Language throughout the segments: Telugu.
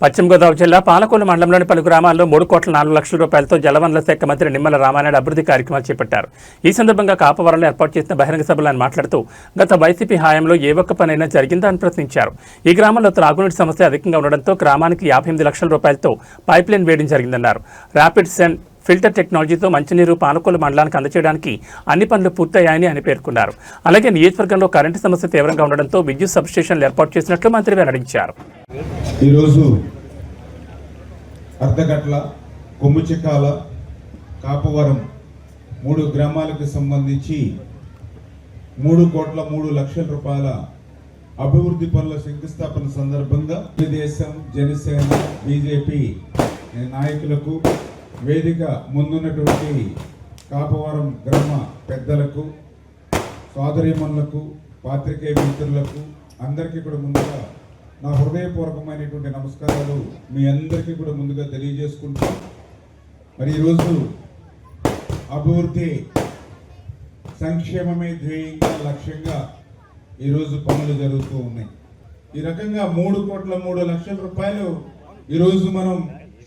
పశ్చిమ గోదావరి జిల్లా పాలకొల్లు మండలంలోని పలు గ్రామాల్లో 3 కోట్ల 4 లక్షల రూపాయలతో జలవనరుల శాఖ మంత్రి నిమ్మల రామానాయుడు అభివృద్ధి కార్యక్రమాలు చేపట్టారు. ఈ సందర్భంగా కాపవరంలో ఏర్పాటు చేసిన బహిరంగ సభలో ఆయన మాట్లాడుతూ గత వైసీపీ హయాంలో ఏ ఒక్క పనైనా జరిగిందా అని ప్రశ్నించారు. ఈ గ్రామంలో త్రాగునీటి సమస్య అధికంగా ఉండడంతో గ్రామానికి 58 లక్షల రూపాయలతో పైప్లైన్ వేయడం జరిగిందన్నారు. ర్యాపిడ్ సెండ్ ఫిల్టర్ టెక్నాలజీతో మంచినీరు పాలకొల్లు మండలానికి అందజేయడానికి అన్ని పనులు పూర్తయ్యాయని ఆయన పేర్కొన్నారు. అలాగే నియోజకవర్గంలో కరెంటు సమస్య తీవ్రంగా ఉండడంతో విద్యుత్ సబ్స్టేషన్లు ఏర్పాటు చేసినట్లు మంత్రి వెల్లడించారు. అర్ధగట్ల, కొమ్ముచిక్కాల, కాపవరం 3 గ్రామాలకు సంబంధించి 3 కోట్ల 3 లక్షల రూపాయల అభివృద్ధి పనుల శంకుస్థాపన సందర్భంగా తెలుగుదేశం, జనసేన, బీజేపీ నాయకులకు, వేదిక ముందున్నటువంటి కాపవరం గ్రామ పెద్దలకు, సోదరీమణులకు, పాత్రికేయ మిత్రులకు అందరికీ కూడా ముందుగా నా హృదయపూర్వకమైనటువంటి నమస్కారాలు మీ అందరికీ కూడా ముందుగా తెలియజేసుకుంటూ, మరి ఈరోజు అభివృద్ధి సంక్షేమమే ధ్యేయంగా లక్ష్యంగా ఈరోజు పనులు జరుగుతూ ఉన్నాయి. ఈ రకంగా 3 కోట్ల 3 లక్షల రూపాయలు ఈరోజు మనం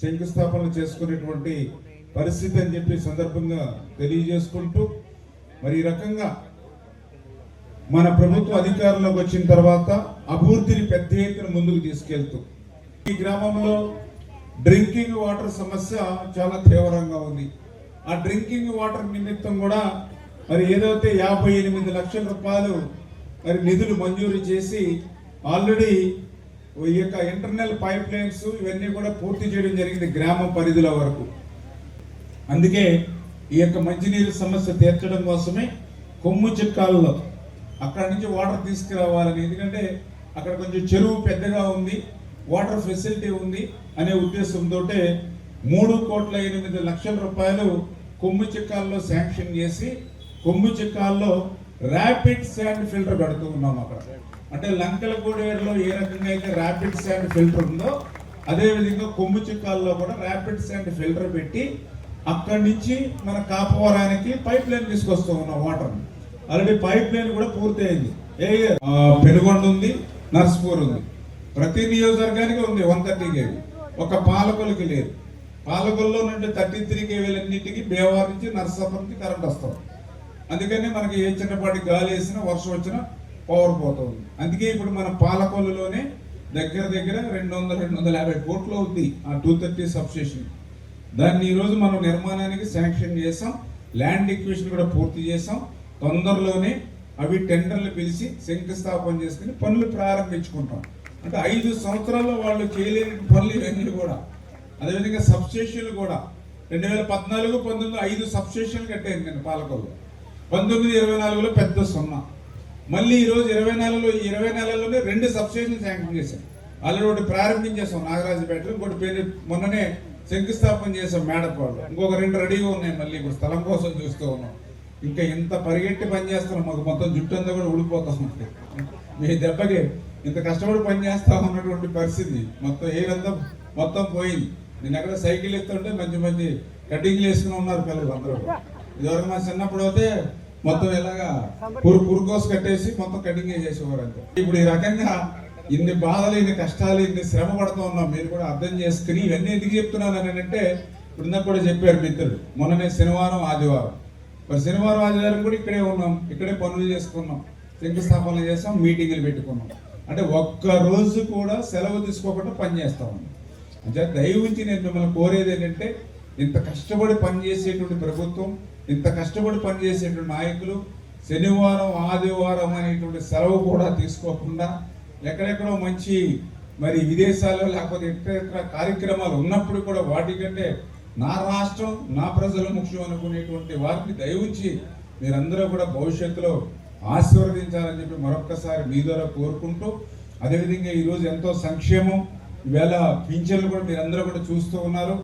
శంకుస్థాపన చేసుకునేటువంటి పరిస్థితి అని చెప్పి సందర్భంగా తెలియజేసుకుంటూ, మరి ఈ రకంగా మన ప్రభుత్వ అధికారంలోకి వచ్చిన తర్వాత అభివృద్ధిని పెద్ద ఎత్తున ముందుకు తీసుకెళ్తూ ఈ గ్రామంలో డ్రింకింగ్ వాటర్ సమస్య చాలా తీవ్రంగా ఉంది. ఆ డ్రింకింగ్ వాటర్ నిమిత్తం కూడా మరి ఏదైతే 58 లక్షల రూపాయలు మరి నిధులు మంజూరు చేసి ఆల్రెడీ ఈ యొక్క ఇంటర్నల్ పైప్ లైన్స్ ఇవన్నీ కూడా పూర్తి చేయడం జరిగింది గ్రామ పరిధిలో వరకు. అందుకే ఈ యొక్క మంచినీరు సమస్య తీర్చడం కోసమే కొమ్ముచిక్కాలలో అక్కడ నుంచి వాటర్ తీసుకురావాలని, ఎందుకంటే అక్కడ కొంచెం చెరువు పెద్దగా ఉంది, వాటర్ ఫెసిలిటీ ఉంది అనే ఉద్దేశంతో 3 కోట్ల 8 లక్షల రూపాయలు కొమ్ముచిక్కాల్లో శాంక్షన్ చేసి కొమ్ముచిక్కాల్లో ర్యాపిడ్ శాండ్ ఫిల్టర్ పెడుతూ ఉన్నాం. అక్కడ అంటే లంకలగూడేరులో ఏ రకంగా అయితే ర్యాపిడ్ శాండ్ ఫిల్టర్ ఉందో అదేవిధంగా కొమ్ముచిక్కాల్లో కూడా ర్యాపిడ్ శాండ్ ఫిల్టర్ పెట్టి అక్కడి నుంచి మన కాపవరానికి పైప్ లైన్ తీసుకొస్తూ ఉన్నాం వాటర్. ఆల్రెడీ పైప్ లైన్ కూడా పూర్తయింది. పెనుగొండ ఉంది, నర్స్పూర్ ఉంది, ప్రతి నియోజకవర్గానికి ఉంది 130 kV. ఒక పాలకొల్లుకి లేదు. పాలకొల్లో నుండి 33 kVలన్నింటికి బేవార్ నుంచి నర్సాపురం నుంచి కరెంట్ వస్తాం. అందుకని మనకి ఏ చిన్నపాటి గాలి వేసినా వర్షం వచ్చినా పవర్ పోతుంది. అందుకే ఇప్పుడు మన పాలకొల్లులోనే దగ్గర 200-250 కోట్లు అవుతుంది ఆ 230 సబ్స్టేషన్. దాన్ని ఈరోజు మనం నిర్మాణానికి శాంక్షన్ చేసాం, ల్యాండ్ ఎక్విజిషన్ కూడా పూర్తి చేసాం. తొందరలోనే అవి టెండర్లు పిలిచి శంకుస్థాపన చేసుకుని పనులు ప్రారంభించుకుంటాం. అంటే 5 సంవత్సరాల్లో వాళ్ళు చేయలేని పనులు ఇవన్నీ కూడా. అదేవిధంగా సబ్స్టేషన్లు కూడా 2014-19 5 సబ్స్టేషన్లు కట్టాను నేను పాలకొల్లు. 19-24లో పెద్ద 0. మళ్ళీ ఈరోజు 20 నెలల్లోనే 2 సబ్స్టేషన్లు శాంక్షన్ చేశాం. ఆల్రెడీ ఒకటి ప్రారంభించేసాం నాగరాజుపేటలో, ఇంకోటి పేరు మొన్ననే శంకుస్థాపన చేసాం మేడపాడులో, ఇంకొక 2 రెడీగా ఉన్నాయి. మళ్ళీ ఇప్పుడు స్థలం కోసం చూస్తూ ఉన్నాం. ఇంకా ఇంత పరిగెట్టి పని చేస్తున్నాం, మాకు మొత్తం జుట్టు అంతా కూడా ఊడిపోతాం. మీ దెబ్బకి ఇంత కష్టపడి పని చేస్తాం అన్నటువంటి పరిస్థితి మొత్తం ఏదంతా మొత్తం పోయింది. నేను ఎక్కడ సైకిల్ ఎత్తుంటే మంచి కటింగ్లు వేసుకుని ఉన్నారు పిల్లలు అందరూ. ఇదివరకు మా చిన్నప్పుడు అయితే మొత్తం ఇలాగా పురుకోసు కట్టేసి మొత్తం కటింగ్ చేసేవారు అంతే. ఇప్పుడు ఈ రకంగా ఇన్ని బాధలు, ఇన్ని కష్టాలు, ఇన్ని శ్రమ పడుతూ ఉన్నాం. మీరు కూడా అర్థం చేసుకుని ఇవన్నీ ఎందుకు చెప్తున్నాను అని అంటే, ఇప్పుడు కూడా చెప్పారు మిత్రులు, మొన్ననే శనివారం ఆదివారం, మరి శనివారం ఆదివారం కూడా ఇక్కడే ఉన్నాం, ఇక్కడే పనులు చేసుకున్నాం, శంకుస్థాపనలు చేస్తాం, మీటింగులు పెట్టుకున్నాం. అంటే ఒక్క రోజు కూడా సెలవు తీసుకోకుండా పని చేస్తా ఉన్నాం. అంటే దయవుంచి నేను మిమ్మల్ని కోరేది ఏంటంటే, ఇంత కష్టపడి పనిచేసేటువంటి ప్రభుత్వం, ఇంత కష్టపడి పనిచేసేటువంటి నాయకులు శనివారం ఆదివారం అనేటువంటి సెలవు కూడా తీసుకోకుండా ఎక్కడెక్కడో మంచి మరి విదేశాల్లో లేకపోతే ఇతర కార్యక్రమాలు ఉన్నప్పుడు కూడా వాటికంటే నా రాష్ట్రం, నా ప్రజలు ముఖ్యం అనుకునేటువంటి వారిని దయవుంచి మీరందరూ కూడా భవిష్యత్తులో ఆశీర్వదించాలని చెప్పి మరొక్కసారి మీ ద్వారా కోరుకుంటూ, అదేవిధంగా ఈరోజు ఎంతో సంక్షేమం, ఈవేళ పింఛన్లు కూడా మీరందరూ కూడా చూస్తూ ఉన్నారు.